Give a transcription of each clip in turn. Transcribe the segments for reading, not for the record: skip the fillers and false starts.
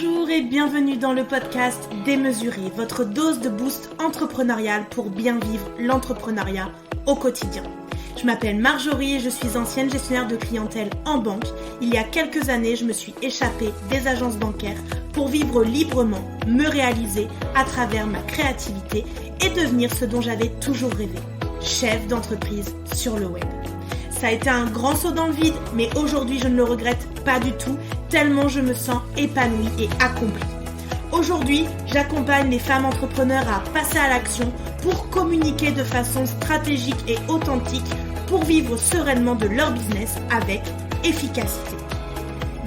Bonjour et bienvenue dans le podcast Démesuré, votre dose de boost entrepreneurial pour bien vivre l'entrepreneuriat au quotidien. Je m'appelle Marjorie et je suis ancienne gestionnaire de clientèle en banque. Il y a quelques années, je me suis échappée des agences bancaires pour vivre librement, me réaliser à travers ma créativité et devenir ce dont j'avais toujours rêvé, chef d'entreprise sur le web. Ça a été un grand saut dans le vide, mais aujourd'hui je ne le regrette pas du tout, tellement je me sens épanouie et accomplie. Aujourd'hui, j'accompagne les femmes entrepreneurs à passer à l'action pour communiquer de façon stratégique et authentique pour vivre sereinement de leur business avec efficacité.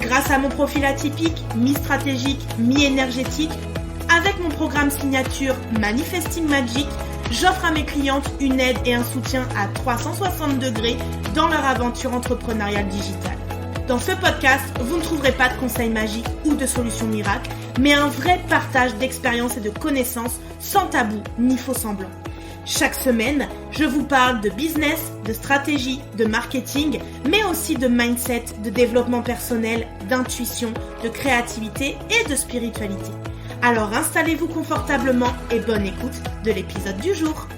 Grâce à mon profil atypique, mi-stratégique, mi-énergétique, avec mon programme signature Manifesting Magic, j'offre à mes clientes une aide et un soutien à 360 degrés dans leur aventure entrepreneuriale digitale. Dans ce podcast, vous ne trouverez pas de conseils magiques ou de solutions miracles, mais un vrai partage d'expériences et de connaissances sans tabou ni faux semblants. Chaque semaine, je vous parle de business, de stratégie, de marketing, mais aussi de mindset, de développement personnel, d'intuition, de créativité et de spiritualité. Alors installez-vous confortablement et bonne écoute de l'épisode du jour.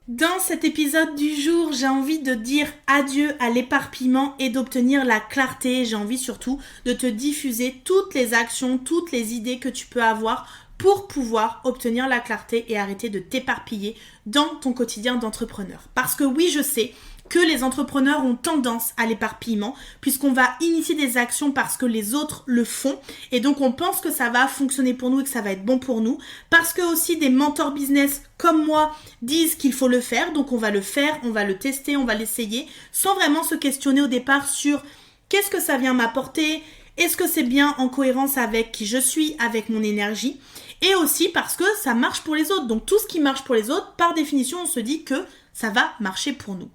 Dans cet épisode du jour, j'ai envie de dire adieu à l'éparpillement et d'obtenir la clarté. J'ai envie surtout de te diffuser toutes les actions, toutes les idées que tu peux avoir pour pouvoir obtenir la clarté et arrêter de t'éparpiller dans ton quotidien d'entrepreneur. Parce que oui, je sais que les entrepreneurs ont tendance à l'éparpillement puisqu'on va initier des actions parce que les autres le font et donc on pense que ça va fonctionner pour nous et que ça va être bon pour nous parce que aussi des mentors business comme moi disent qu'il faut le faire, donc on va le faire, on va le tester, on va l'essayer sans vraiment se questionner au départ sur qu'est-ce que ça vient m'apporter, est-ce que c'est bien en cohérence avec qui je suis, avec mon énergie et aussi parce que ça marche pour les autres, donc tout ce qui marche pour les autres, par définition on se dit que ça va marcher pour nous.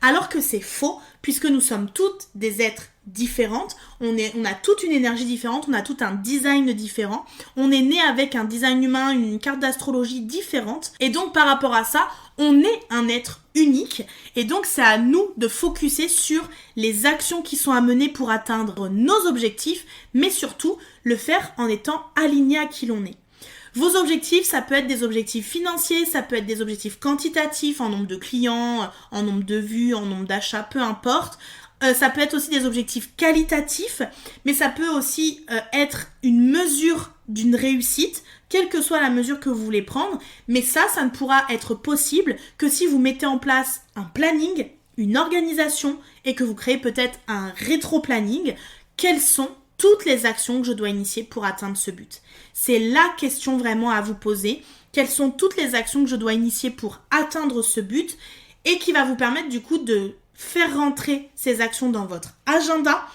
Alors que c'est faux, puisque nous sommes toutes des êtres différentes, on a toute une énergie différente, on a tout un design différent, on est né avec un design humain, une carte d'astrologie différente, et donc par rapport à ça, on est un être unique, et donc c'est à nous de focuser sur les actions qui sont à mener pour atteindre nos objectifs, mais surtout le faire en étant aligné à qui l'on est. Vos objectifs, ça peut être des objectifs financiers, ça peut être des objectifs quantitatifs en nombre de clients, en nombre de vues, en nombre d'achats, peu importe. Ça peut être aussi des objectifs qualitatifs, mais ça peut aussi être une mesure d'une réussite, quelle que soit la mesure que vous voulez prendre. Mais ça ne pourra être possible que si vous mettez en place un planning, une organisation et que vous créez peut-être un rétro-planning. Quels sont toutes les actions que je dois initier pour atteindre ce but? C'est la question vraiment à vous poser. Quelles sont toutes les actions que je dois initier pour atteindre ce but et qui va vous permettre du coup de faire rentrer ces actions dans votre agenda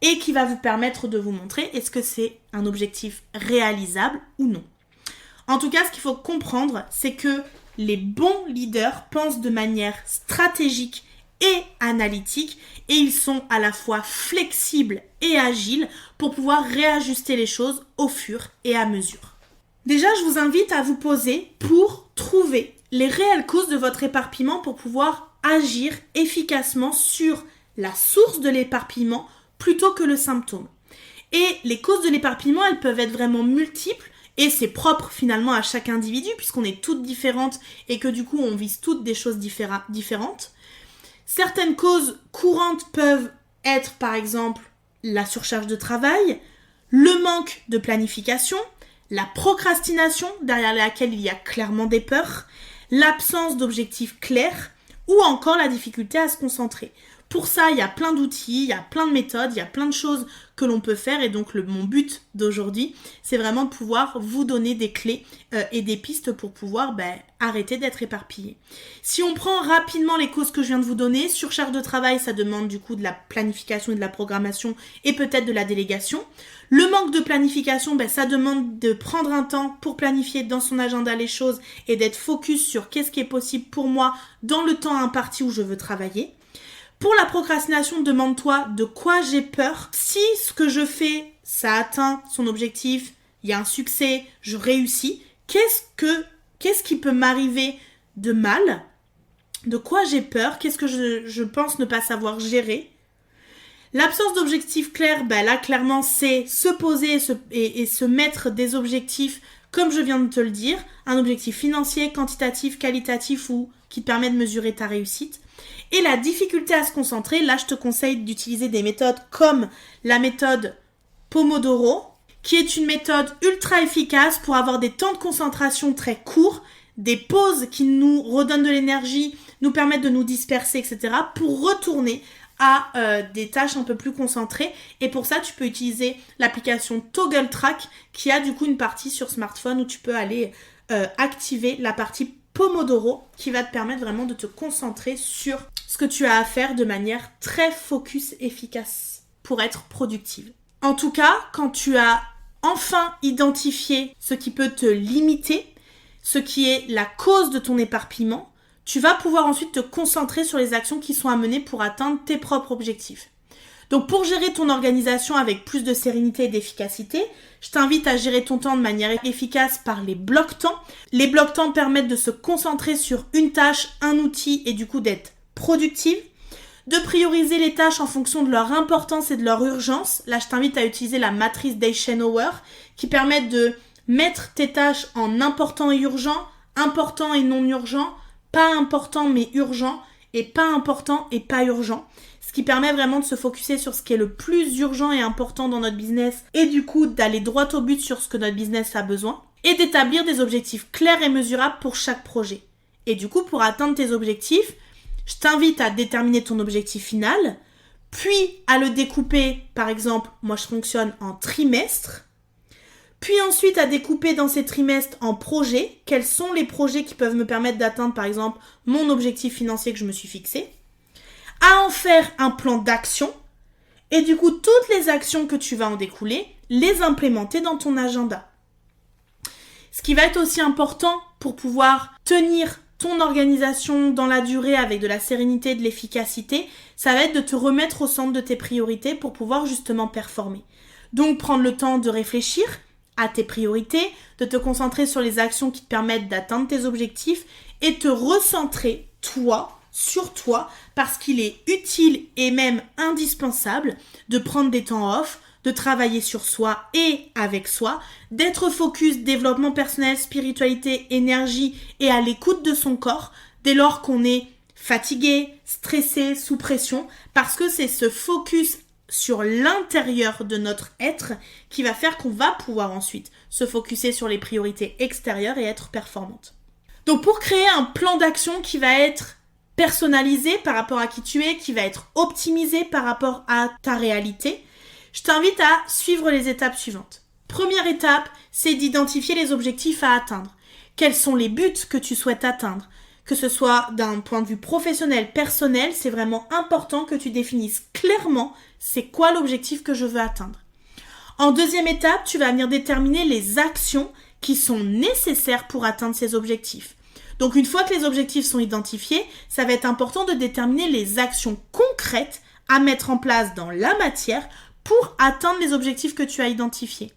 et qui va vous permettre de vous montrer est-ce que c'est un objectif réalisable ou non. En tout cas, ce qu'il faut comprendre, c'est que les bons leaders pensent de manière stratégique et analytique et ils sont à la fois flexibles et agiles pour pouvoir réajuster les choses au fur et à mesure. Déjà, je vous invite à vous poser pour trouver les réelles causes de votre éparpillement pour pouvoir agir efficacement sur la source de l'éparpillement plutôt que le symptôme. Et les causes de l'éparpillement, elles peuvent être vraiment multiples et c'est propre finalement à chaque individu puisqu'on est toutes différentes et que du coup on vise toutes des choses différentes. Certaines causes courantes peuvent être par exemple la surcharge de travail, le manque de planification, la procrastination derrière laquelle il y a clairement des peurs, l'absence d'objectifs clairs ou encore la difficulté à se concentrer. Pour ça, il y a plein d'outils, il y a plein de méthodes, il y a plein de choses que l'on peut faire et donc mon but d'aujourd'hui, c'est vraiment de pouvoir vous donner des clés et des pistes pour pouvoir arrêter d'être éparpillé. Si on prend rapidement les causes que je viens de vous donner, surcharge de travail, ça demande du coup de la planification et de la programmation et peut-être de la délégation. Le manque de planification, ça demande de prendre un temps pour planifier dans son agenda les choses et d'être focus sur qu'est-ce qui est possible pour moi dans le temps imparti où je veux travailler. Pour la procrastination, demande-toi de quoi j'ai peur. Si ce que je fais, ça atteint son objectif, il y a un succès, je réussis, qu'est-ce qui peut m'arriver de mal? De quoi j'ai peur? Qu'est-ce que je pense ne pas savoir gérer? L'absence d'objectifs clairs, là clairement c'est se poser et se mettre des objectifs comme je viens de te le dire, un objectif financier, quantitatif, qualitatif ou qui te permet de mesurer ta réussite. Et la difficulté à se concentrer, là je te conseille d'utiliser des méthodes comme la méthode Pomodoro, qui est une méthode ultra efficace pour avoir des temps de concentration très courts, des pauses qui nous redonnent de l'énergie, nous permettent de nous disperser, etc. pour retourner à des tâches un peu plus concentrées. Et pour ça, tu peux utiliser l'application Toggle Track qui a du coup une partie sur smartphone où tu peux aller activer la partie Pomodoro qui va te permettre vraiment de te concentrer sur ce que tu as à faire de manière très focus efficace pour être productive. En tout cas, quand tu as enfin identifié ce qui peut te limiter, ce qui est la cause de ton éparpillement, tu vas pouvoir ensuite te concentrer sur les actions qui sont à mener pour atteindre tes propres objectifs. Donc pour gérer ton organisation avec plus de sérénité et d'efficacité, je t'invite à gérer ton temps de manière efficace par les blocs-temps. Les blocs-temps permettent de se concentrer sur une tâche, un outil et du coup d'être productive. De prioriser les tâches en fonction de leur importance et de leur urgence. Là, je t'invite à utiliser la matrice d'Eisenhower qui permet de mettre tes tâches en important et urgent, important et non urgent, pas important mais urgent et pas important et pas urgent. Ce qui permet vraiment de se focuser sur ce qui est le plus urgent et important dans notre business et du coup d'aller droit au but sur ce que notre business a besoin et d'établir des objectifs clairs et mesurables pour chaque projet. Et du coup, pour atteindre tes objectifs, je t'invite à déterminer ton objectif final, puis à le découper, par exemple, moi je fonctionne en trimestres, puis ensuite à découper dans ces trimestres en projets, quels sont les projets qui peuvent me permettre d'atteindre par exemple mon objectif financier que je me suis fixé, à en faire un plan d'action, et du coup toutes les actions que tu vas en découler, les implémenter dans ton agenda. Ce qui va être aussi important pour pouvoir tenir ton organisation dans la durée avec de la sérénité et de l'efficacité, ça va être de te remettre au centre de tes priorités pour pouvoir justement performer. Donc prendre le temps de réfléchir à tes priorités, de te concentrer sur les actions qui te permettent d'atteindre tes objectifs et te recentrer sur toi parce qu'il est utile et même indispensable de prendre des temps off, de travailler sur soi et avec soi, d'être focus, développement personnel, spiritualité, énergie et à l'écoute de son corps dès lors qu'on est fatigué, stressé, sous pression, parce que c'est ce focus sur l'intérieur de notre être qui va faire qu'on va pouvoir ensuite se focuser sur les priorités extérieures et être performante. Donc pour créer un plan d'action qui va être personnalisé par rapport à qui tu es, qui va être optimisé par rapport à ta réalité, je t'invite à suivre les étapes suivantes. Première étape, c'est d'identifier les objectifs à atteindre. Quels sont les buts que tu souhaites atteindre ? Que ce soit d'un point de vue professionnel, personnel, c'est vraiment important que tu définisses clairement c'est quoi l'objectif que je veux atteindre. En deuxième étape, tu vas venir déterminer les actions qui sont nécessaires pour atteindre ces objectifs. Donc une fois que les objectifs sont identifiés, ça va être important de déterminer les actions concrètes à mettre en place dans la matière pour atteindre les objectifs que tu as identifiés.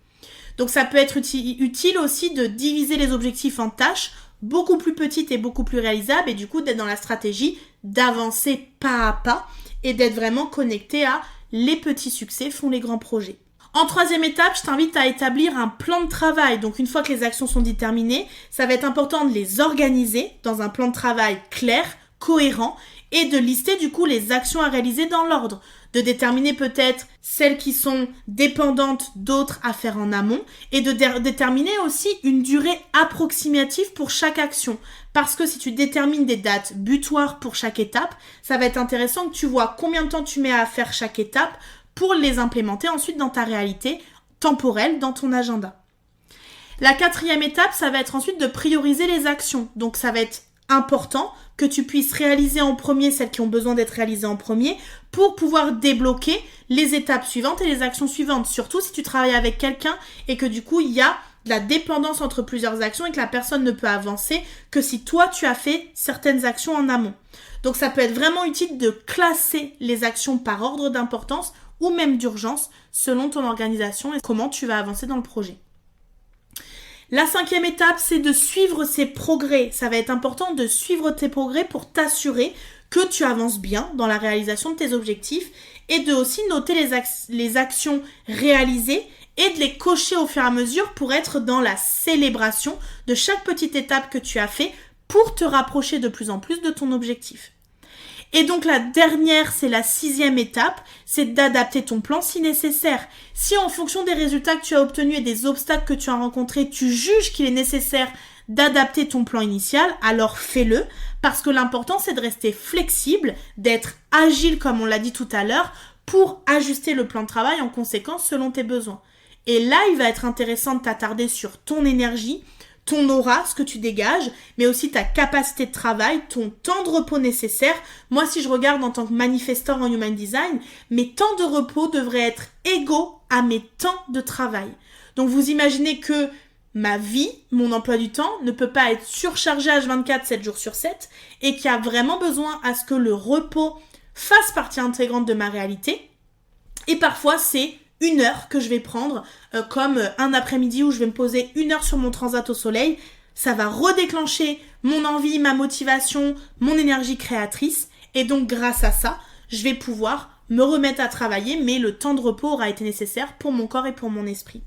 Donc ça peut être utile aussi de diviser les objectifs en tâches beaucoup plus petites et beaucoup plus réalisables et du coup d'être dans la stratégie d'avancer pas à pas et d'être vraiment connecté à les petits succès font les grands projets. En troisième étape, je t'invite à établir un plan de travail. Donc une fois que les actions sont déterminées, ça va être important de les organiser dans un plan de travail clair, cohérent et de lister du coup les actions à réaliser dans l'ordre. De déterminer peut-être celles qui sont dépendantes d'autres à faire en amont et de déterminer aussi une durée approximative pour chaque action. Parce que si tu détermines des dates butoirs pour chaque étape, ça va être intéressant que tu vois combien de temps tu mets à faire chaque étape pour les implémenter ensuite dans ta réalité temporelle, dans ton agenda. La quatrième étape, ça va être ensuite de prioriser les actions. Donc ça va être important que tu puisses réaliser en premier celles qui ont besoin d'être réalisées en premier pour pouvoir débloquer les étapes suivantes et les actions suivantes. Surtout si tu travailles avec quelqu'un et que du coup il y a de la dépendance entre plusieurs actions et que la personne ne peut avancer que si toi tu as fait certaines actions en amont. Donc ça peut être vraiment utile de classer les actions par ordre d'importance ou même d'urgence selon ton organisation et comment tu vas avancer dans le projet. La cinquième étape, c'est de suivre ses progrès. Ça va être important de suivre tes progrès pour t'assurer que tu avances bien dans la réalisation de tes objectifs et de aussi noter les actions réalisées et de les cocher au fur et à mesure pour être dans la célébration de chaque petite étape que tu as fait pour te rapprocher de plus en plus de ton objectif. Et donc la dernière, c'est la 6e étape, c'est d'adapter ton plan si nécessaire. Si en fonction des résultats que tu as obtenus et des obstacles que tu as rencontrés, tu juges qu'il est nécessaire d'adapter ton plan initial, alors fais-le, parce que l'important c'est de rester flexible, d'être agile comme on l'a dit tout à l'heure, pour ajuster le plan de travail en conséquence selon tes besoins. Et là, il va être intéressant de t'attarder sur ton énergie, ton aura, ce que tu dégages, mais aussi ta capacité de travail, ton temps de repos nécessaire. Moi, si je regarde en tant que manifesteur en Human Design, mes temps de repos devraient être égaux à mes temps de travail. Donc, vous imaginez que ma vie, mon emploi du temps, ne peut pas être surchargé H24, 7 jours sur 7, et qu'il y a vraiment besoin à ce que le repos fasse partie intégrante de ma réalité. Et parfois, c'est 1 heure que je vais prendre comme un après-midi où je vais me poser 1 heure sur mon transat au soleil. Ça va redéclencher mon envie, ma motivation, mon énergie créatrice. Et donc, grâce à ça, je vais pouvoir me remettre à travailler, mais le temps de repos aura été nécessaire pour mon corps et pour mon esprit.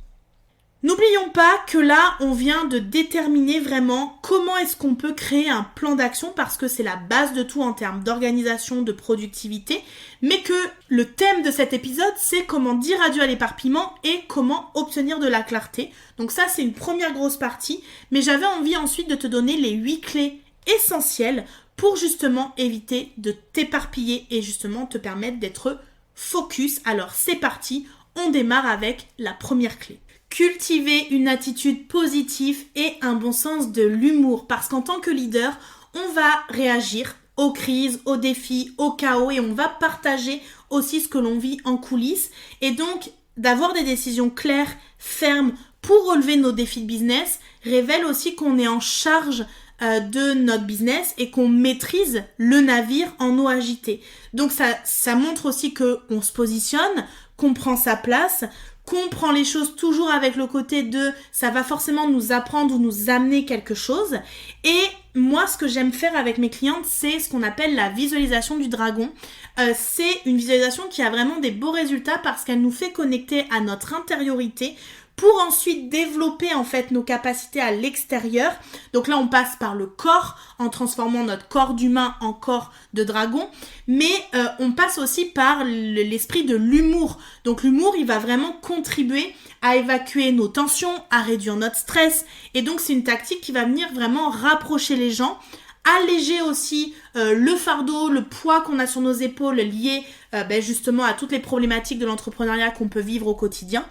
N'oublions pas que là, on vient de déterminer vraiment comment est-ce qu'on peut créer un plan d'action parce que c'est la base de tout en termes d'organisation, de productivité, mais que le thème de cet épisode, c'est comment dire adieu à l'éparpillement et comment obtenir de la clarté. Donc ça, c'est une première grosse partie, mais j'avais envie ensuite de te donner les 8 clés essentielles pour justement éviter de t'éparpiller et justement te permettre d'être focus. Alors c'est parti, on démarre avec la première clé. Cultiver une attitude positive et un bon sens de l'humour parce qu'en tant que leader, on va réagir aux crises, aux défis, au chaos et on va partager aussi ce que l'on vit en coulisses et donc d'avoir des décisions claires, fermes pour relever nos défis de business révèle aussi qu'on est en charge de notre business et qu'on maîtrise le navire en eau agitée. Donc ça montre aussi qu'on se positionne, qu'on prend sa place, qu'on prend les choses toujours avec le côté de ça va forcément nous apprendre ou nous amener quelque chose. Et moi, ce que j'aime faire avec mes clientes, c'est ce qu'on appelle la visualisation du dragon. C'est une visualisation qui a vraiment des beaux résultats parce qu'elle nous fait connecter à notre intériorité pour ensuite développer en fait nos capacités à l'extérieur. Donc là, on passe par le corps en transformant notre corps d'humain en corps de dragon, mais on passe aussi par l'esprit de l'humour. Donc l'humour, il va vraiment contribuer à évacuer nos tensions, à réduire notre stress. Et donc c'est une tactique qui va venir vraiment rapprocher les gens, alléger aussi le fardeau, le poids qu'on a sur nos épaules lié justement à toutes les problématiques de l'entrepreneuriat qu'on peut vivre au quotidien.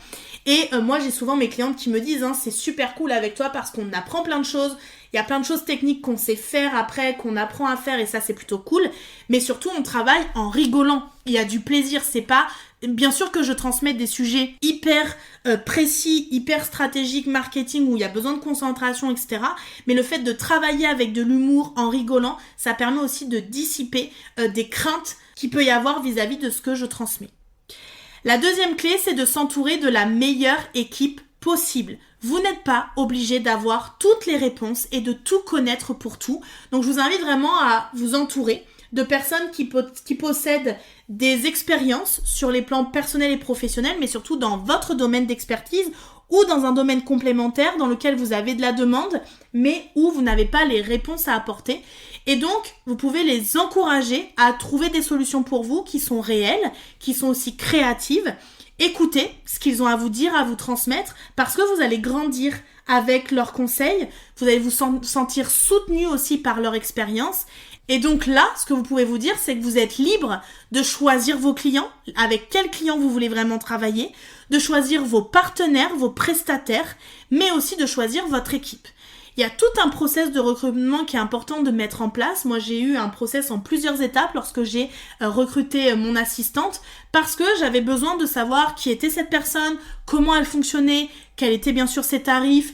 Et moi j'ai souvent mes clientes qui me disent c'est super cool avec toi parce qu'on apprend plein de choses, il y a plein de choses techniques qu'on sait faire après, qu'on apprend à faire et ça c'est plutôt cool, mais surtout on travaille en rigolant, il y a du plaisir, c'est pas... Bien sûr que je transmets des sujets hyper précis, hyper stratégiques, marketing, où il y a besoin de concentration, etc. Mais le fait de travailler avec de l'humour en rigolant, ça permet aussi de dissiper des craintes qu'il peut y avoir vis-à-vis de ce que je transmets. La deuxième clé, c'est de s'entourer de la meilleure équipe possible. Vous n'êtes pas obligé d'avoir toutes les réponses et de tout connaître pour tout. Donc je vous invite vraiment à vous entourer de personnes qui possèdent des expériences sur les plans personnels et professionnels, mais surtout dans votre domaine d'expertise ou dans un domaine complémentaire dans lequel vous avez de la demande, mais où vous n'avez pas les réponses à apporter. Et donc, vous pouvez les encourager à trouver des solutions pour vous qui sont réelles, qui sont aussi créatives. Écoutez ce qu'ils ont à vous dire, à vous transmettre, parce que vous allez grandir avec leurs conseils, vous allez vous sentir soutenu aussi par leur expérience. Et donc là, ce que vous pouvez vous dire, c'est que vous êtes libre de choisir vos clients, avec quels clients vous voulez vraiment travailler, de choisir vos partenaires, vos prestataires, mais aussi de choisir votre équipe. Il y a tout un process de recrutement qui est important de mettre en place. Moi, j'ai eu un process en plusieurs étapes lorsque j'ai recruté mon assistante parce que j'avais besoin de savoir qui était cette personne, comment elle fonctionnait, quels étaient bien sûr ses tarifs,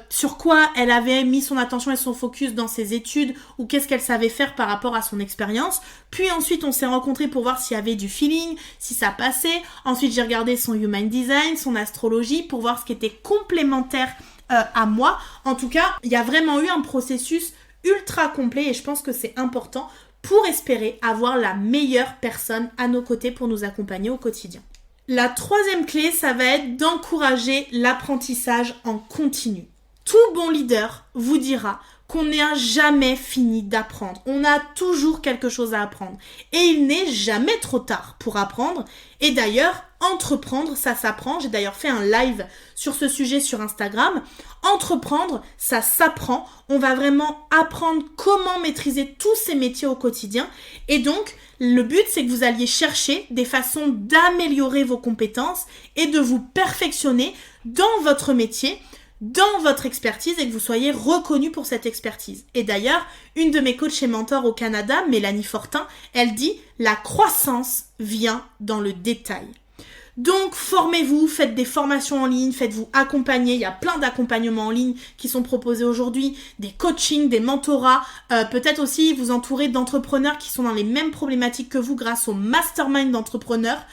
sur quoi elle avait mis son attention et son focus dans ses études ou qu'est-ce qu'elle savait faire par rapport à son expérience. Puis ensuite, on s'est rencontrés pour voir s'il y avait du feeling, si ça passait. Ensuite, j'ai regardé son Human Design, son astrologie pour voir ce qui était complémentaire à moi. En tout cas, il y a vraiment eu un processus ultra complet et je pense que c'est important pour espérer avoir la meilleure personne à nos côtés pour nous accompagner au quotidien. La troisième clé, ça va être d'encourager l'apprentissage en continu. Tout bon leader vous dira qu'on n'a jamais fini d'apprendre. On a toujours quelque chose à apprendre. Et il n'est jamais trop tard pour apprendre. Et d'ailleurs, entreprendre, ça s'apprend. J'ai d'ailleurs fait un live sur ce sujet sur Instagram. Entreprendre, ça s'apprend. On va vraiment apprendre comment maîtriser tous ces métiers au quotidien. Et donc, le but, c'est que vous alliez chercher des façons d'améliorer vos compétences et de vous perfectionner dans votre métier, dans votre expertise et que vous soyez reconnu pour cette expertise. Et d'ailleurs, une de mes coachs et mentors au Canada, Mélanie Fortin, elle dit « La croissance vient dans le détail ». Donc, formez-vous, faites des formations en ligne, faites-vous accompagner. Il y a plein d'accompagnements en ligne qui sont proposés aujourd'hui, des coachings, des mentorats. Peut-être aussi vous entourer d'entrepreneurs qui sont dans les mêmes problématiques que vous grâce au mastermind d'entrepreneurs.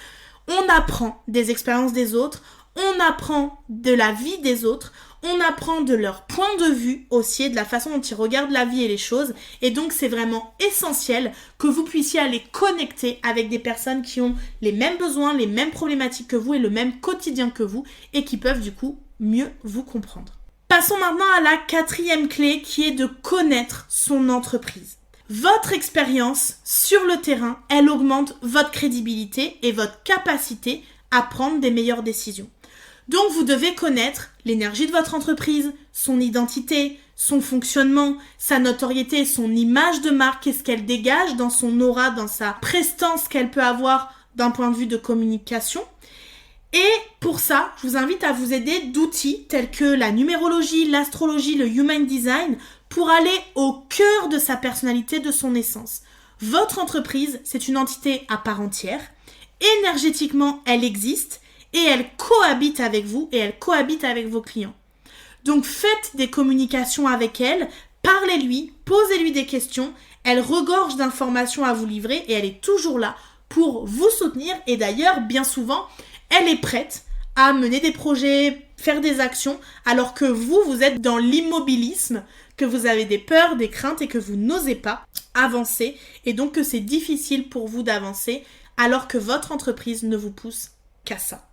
On apprend des expériences des autres, on apprend de la vie des autres, on apprend de leur point de vue aussi et de la façon dont ils regardent la vie et les choses. Et donc, c'est vraiment essentiel que vous puissiez aller connecter avec des personnes qui ont les mêmes besoins, les mêmes problématiques que vous et le même quotidien que vous et qui peuvent du coup mieux vous comprendre. Passons maintenant à la quatrième clé qui est de connaître son entreprise. Votre expérience sur le terrain, elle augmente votre crédibilité et votre capacité à prendre des meilleures décisions. Donc, vous devez connaître l'énergie de votre entreprise, son identité, son fonctionnement, sa notoriété, son image de marque, qu'est-ce qu'elle dégage dans son aura, dans sa prestance qu'elle peut avoir d'un point de vue de communication. Et pour ça, je vous invite à vous aider d'outils tels que la numérologie, l'astrologie, le human design pour aller au cœur de sa personnalité, de son essence. Votre entreprise, c'est une entité à part entière. Énergétiquement, elle existe. Et elle cohabite avec vous et elle cohabite avec vos clients. Donc faites des communications avec elle, parlez-lui, posez-lui des questions, elle regorge d'informations à vous livrer et elle est toujours là pour vous soutenir et d'ailleurs bien souvent elle est prête à mener des projets, faire des actions alors que vous êtes dans l'immobilisme, que vous avez des peurs, des craintes et que vous n'osez pas avancer et donc que c'est difficile pour vous d'avancer alors que votre entreprise ne vous pousse qu'à ça.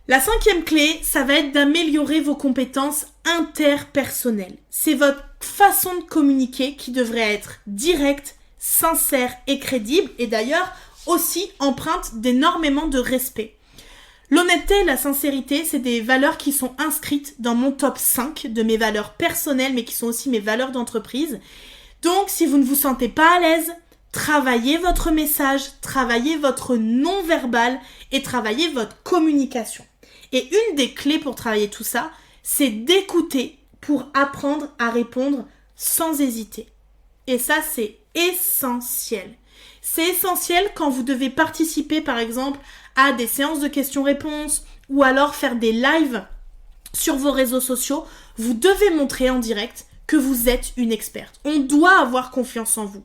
La cinquième clé, ça va être d'améliorer vos compétences interpersonnelles. C'est votre façon de communiquer qui devrait être directe, sincère et crédible et d'ailleurs aussi empreinte d'énormément de respect. L'honnêteté et la sincérité, c'est des valeurs qui sont inscrites dans mon top 5 de mes valeurs personnelles mais qui sont aussi mes valeurs d'entreprise. Donc, si vous ne vous sentez pas à l'aise, travaillez votre message, travaillez votre non-verbal et travaillez votre communication. Et une des clés pour travailler tout ça, c'est d'écouter pour apprendre à répondre sans hésiter. Et ça, c'est essentiel. C'est essentiel quand vous devez participer, par exemple, à des séances de questions-réponses ou alors faire des lives sur vos réseaux sociaux. Vous devez montrer en direct que vous êtes une experte. On doit avoir confiance en vous.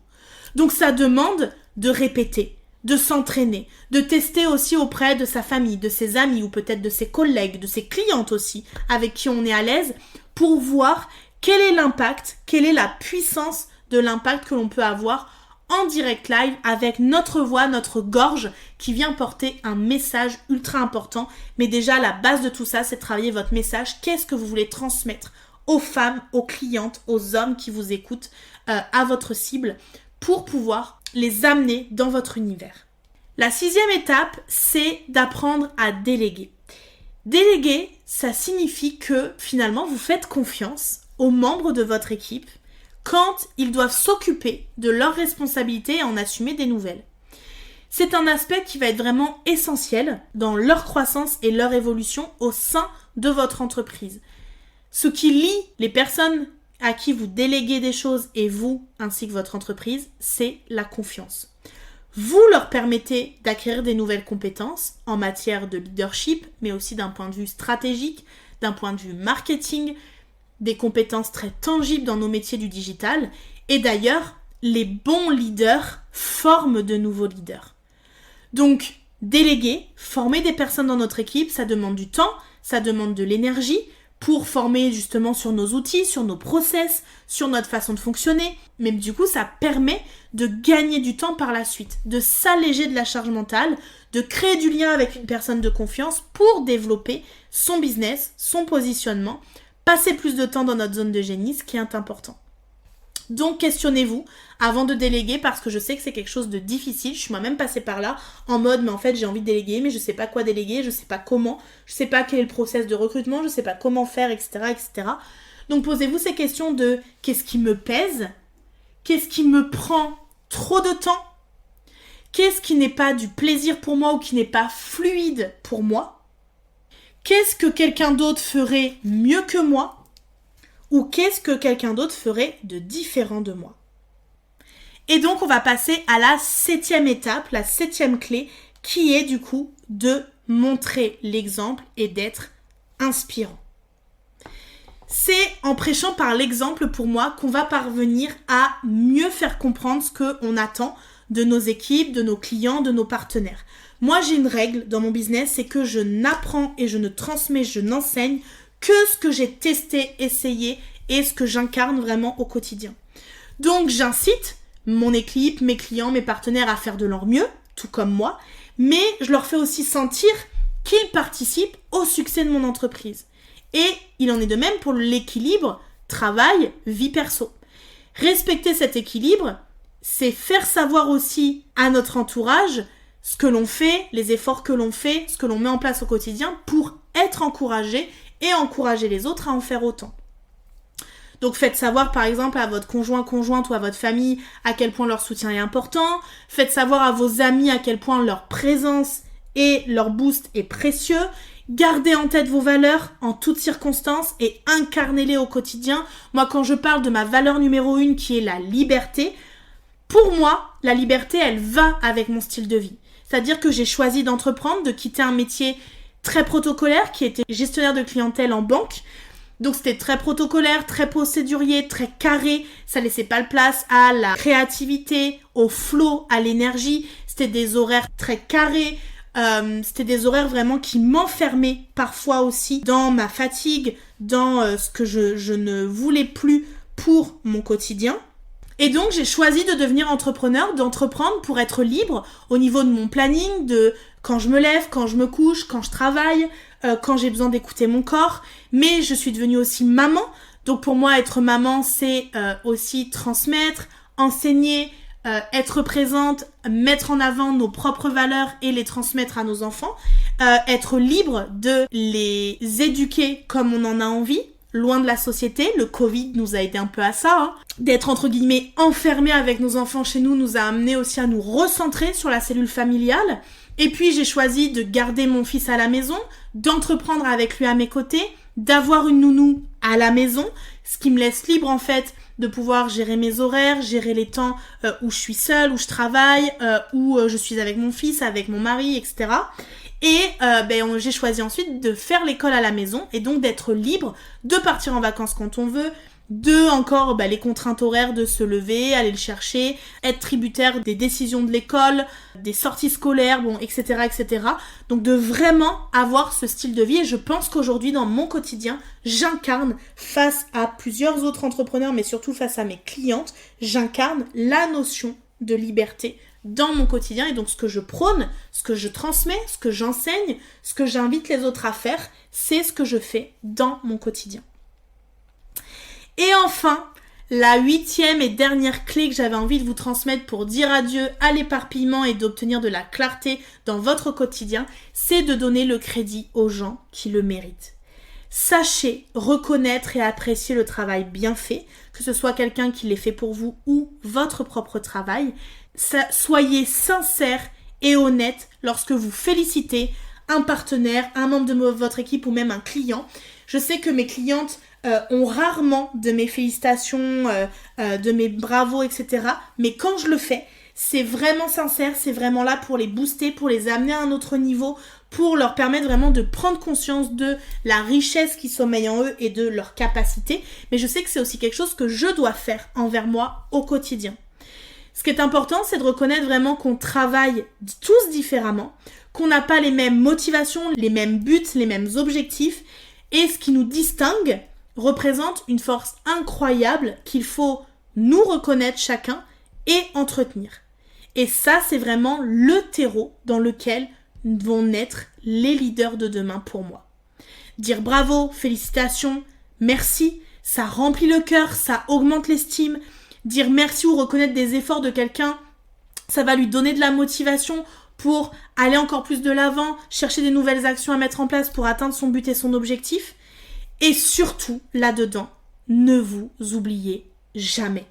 Donc, ça demande de répéter, de s'entraîner, de tester aussi auprès de sa famille, de ses amis ou peut-être de ses collègues, de ses clientes aussi, avec qui on est à l'aise, pour voir quel est l'impact, quelle est la puissance de l'impact que l'on peut avoir en direct live avec notre voix, notre gorge qui vient porter un message ultra important. Mais déjà, la base de tout ça, c'est de travailler votre message. Qu'est-ce que vous voulez transmettre aux femmes, aux clientes, aux hommes qui vous écoutent, à votre cible pour pouvoir les amener dans votre univers. La 6e étape, c'est d'apprendre à déléguer. Déléguer, ça signifie que finalement, vous faites confiance aux membres de votre équipe quand ils doivent s'occuper de leurs responsabilités et en assumer des nouvelles. C'est un aspect qui va être vraiment essentiel dans leur croissance et leur évolution au sein de votre entreprise. Ce qui lie les personnes à qui vous déléguez des choses et vous, ainsi que votre entreprise, c'est la confiance. Vous leur permettez d'acquérir des nouvelles compétences en matière de leadership, mais aussi d'un point de vue stratégique, d'un point de vue marketing, des compétences très tangibles dans nos métiers du digital. Et d'ailleurs, les bons leaders forment de nouveaux leaders. Donc, déléguer, former des personnes dans notre équipe, ça demande du temps, ça demande de l'énergie. pour former justement sur nos outils, sur nos process, sur notre façon de fonctionner. Mais du coup, ça permet de gagner du temps par la suite, de s'alléger de la charge mentale, de créer du lien avec une personne de confiance pour développer son business, son positionnement, passer plus de temps dans notre zone de génie, ce qui est important. Donc questionnez-vous avant de déléguer parce que je sais que c'est quelque chose de difficile. Je suis moi-même passée par là en mode mais en fait j'ai envie de déléguer mais je sais pas quoi déléguer, je sais pas comment, je sais pas quel est le process de recrutement, je sais pas comment faire, etc. etc. Donc posez-vous ces questions de qu'est-ce qui me pèse, qu'est-ce qui me prend trop de temps, qu'est-ce qui n'est pas du plaisir pour moi ou qui n'est pas fluide pour moi, qu'est-ce que quelqu'un d'autre ferait mieux que moi, ou qu'est-ce que quelqu'un d'autre ferait de différent de moi. Et donc, on va passer à la 7e étape, la 7e clé, qui est du coup de montrer l'exemple et d'être inspirant. C'est en prêchant par l'exemple, pour moi, qu'on va parvenir à mieux faire comprendre ce qu'on attend de nos équipes, de nos clients, de nos partenaires. Moi, j'ai une règle dans mon business, c'est que je n'apprends et je ne transmets, je n'enseigne que ce que j'ai testé, essayé et ce que j'incarne vraiment au quotidien. Donc j'incite mon équipe, mes clients, mes partenaires à faire de leur mieux, tout comme moi, mais je leur fais aussi sentir qu'ils participent au succès de mon entreprise. Et il en est de même pour l'équilibre travail, vie perso. Respecter cet équilibre, c'est faire savoir aussi à notre entourage ce que l'on fait, les efforts que l'on fait, ce que l'on met en place au quotidien pour être encouragé et encourager les autres à en faire autant. Donc faites savoir par exemple à votre conjointe ou à votre famille à quel point leur soutien est important. Faites savoir à vos amis à quel point leur présence et leur boost est précieux. Gardez en tête vos valeurs en toutes circonstances et incarnez-les au quotidien. Moi, quand je parle de ma valeur numéro 1 qui est la liberté, pour moi, la liberté, elle va avec mon style de vie. C'est-à-dire que j'ai choisi d'entreprendre, de quitter un métier très protocolaire qui était gestionnaire de clientèle en banque. Donc c'était très protocolaire, très procédurier, très carré. Ça laissait pas de place à la créativité, au flow, à l'énergie. C'était des horaires très carrés. C'était des horaires vraiment qui m'enfermaient parfois aussi dans ma fatigue, dans ce que je ne voulais plus pour mon quotidien. Et donc, j'ai choisi de devenir entrepreneur, d'entreprendre pour être libre au niveau de mon planning, de quand je me lève, quand je me couche, quand je travaille, quand j'ai besoin d'écouter mon corps. Mais je suis devenue aussi maman. Donc, pour moi, être maman, c'est aussi transmettre, enseigner, être présente, mettre en avant nos propres valeurs et les transmettre à nos enfants. Être libre de les éduquer comme on en a envie. Loin de la société, le Covid nous a aidé un peu à ça, D'être entre guillemets enfermés avec nos enfants chez nous a amené aussi à nous recentrer sur la cellule familiale. Et puis j'ai choisi de garder mon fils à la maison, d'entreprendre avec lui à mes côtés, d'avoir une nounou à la maison, ce qui me laisse libre en fait de pouvoir gérer mes horaires, gérer les temps où je suis seule, où je travaille, où je suis avec mon fils, avec mon mari, etc. Et j'ai choisi ensuite de faire l'école à la maison et donc d'être libre, de partir en vacances quand on veut, de encore les contraintes horaires de se lever, aller le chercher, être tributaire des décisions de l'école, des sorties scolaires, etc., etc. Donc de vraiment avoir ce style de vie et je pense qu'aujourd'hui dans mon quotidien, j'incarne face à plusieurs autres entrepreneurs mais surtout face à mes clientes, j'incarne la notion de liberté dans mon quotidien et donc ce que je prône, ce que je transmets, ce que j'enseigne, ce que j'invite les autres à faire, c'est ce que je fais dans mon quotidien. Et enfin, la 8e et dernière clé que j'avais envie de vous transmettre pour dire adieu à l'éparpillement et d'obtenir de la clarté dans votre quotidien, c'est de donner le crédit aux gens qui le méritent. Sachez reconnaître et apprécier le travail bien fait, que ce soit quelqu'un qui l'ait fait pour vous ou votre propre travail. Soyez sincère et honnête lorsque vous félicitez un partenaire, un membre de votre équipe ou même un client. Je sais que mes clientes ont rarement de mes félicitations, de mes bravos, etc. Mais quand je le fais, c'est vraiment sincère, c'est vraiment là pour les booster, pour les amener à un autre niveau, pour leur permettre vraiment de prendre conscience de la richesse qui sommeille en eux et de leur capacité. Mais je sais que c'est aussi quelque chose que je dois faire envers moi au quotidien. Ce qui est important, c'est de reconnaître vraiment qu'on travaille tous différemment, qu'on n'a pas les mêmes motivations, les mêmes buts, les mêmes objectifs, et ce qui nous distingue représente une force incroyable qu'il faut nous reconnaître chacun et entretenir. Et ça, c'est vraiment le terreau dans lequel vont naître les leaders de demain pour moi. Dire bravo, félicitations, merci, ça remplit le cœur, ça augmente l'estime. Dire merci ou reconnaître des efforts de quelqu'un, ça va lui donner de la motivation pour aller encore plus de l'avant, chercher des nouvelles actions à mettre en place pour atteindre son but et son objectif. Et surtout, là-dedans, ne vous oubliez jamais.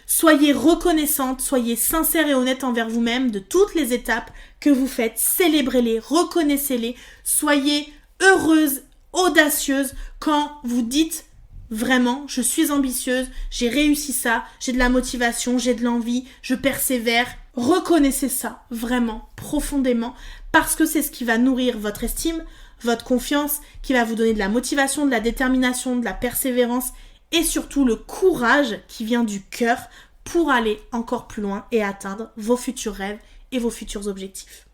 Soyez reconnaissante, soyez sincère et honnête envers vous-même de toutes les étapes que vous faites. Célébrez-les, reconnaissez-les, soyez heureuse, audacieuse quand vous dites vraiment, je suis ambitieuse, j'ai réussi ça, j'ai de la motivation, j'ai de l'envie, je persévère. Reconnaissez ça vraiment, profondément, parce que c'est ce qui va nourrir votre estime, votre confiance, qui va vous donner de la motivation, de la détermination, de la persévérance et surtout le courage qui vient du cœur pour aller encore plus loin et atteindre vos futurs rêves et vos futurs objectifs.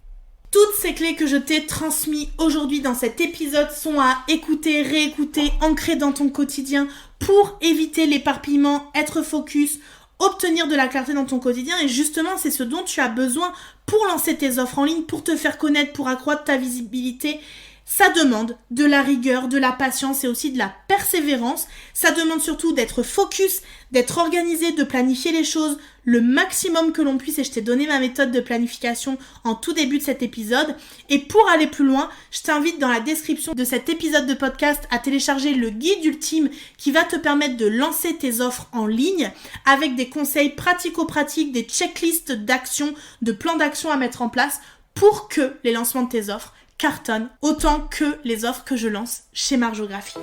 Toutes ces clés que je t'ai transmises aujourd'hui dans cet épisode sont à écouter, réécouter, ancrer dans ton quotidien pour éviter l'éparpillement, être focus, obtenir de la clarté dans ton quotidien. Et justement, c'est ce dont tu as besoin pour lancer tes offres en ligne, pour te faire connaître, pour accroître ta visibilité. Ça demande de la rigueur, de la patience et aussi de la persévérance. Ça demande surtout d'être focus, d'être organisé, de planifier les choses le maximum que l'on puisse. Et je t'ai donné ma méthode de planification en tout début de cet épisode. Et pour aller plus loin, je t'invite dans la description de cet épisode de podcast à télécharger le guide ultime qui va te permettre de lancer tes offres en ligne avec des conseils pratico-pratiques, des checklists d'actions, de plans d'action à mettre en place pour que les lancements de tes offres cartonne autant que les offres que je lance chez Marjographie.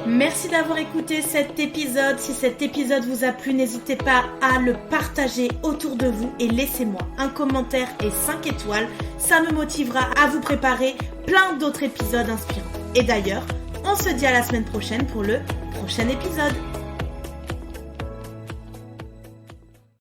Merci d'avoir écouté cet épisode. Si cet épisode vous a plu, n'hésitez pas à le partager autour de vous et laissez-moi un commentaire et 5 étoiles. Ça me motivera à vous préparer plein d'autres épisodes inspirants. Et d'ailleurs, on se dit à la semaine prochaine pour le prochain épisode.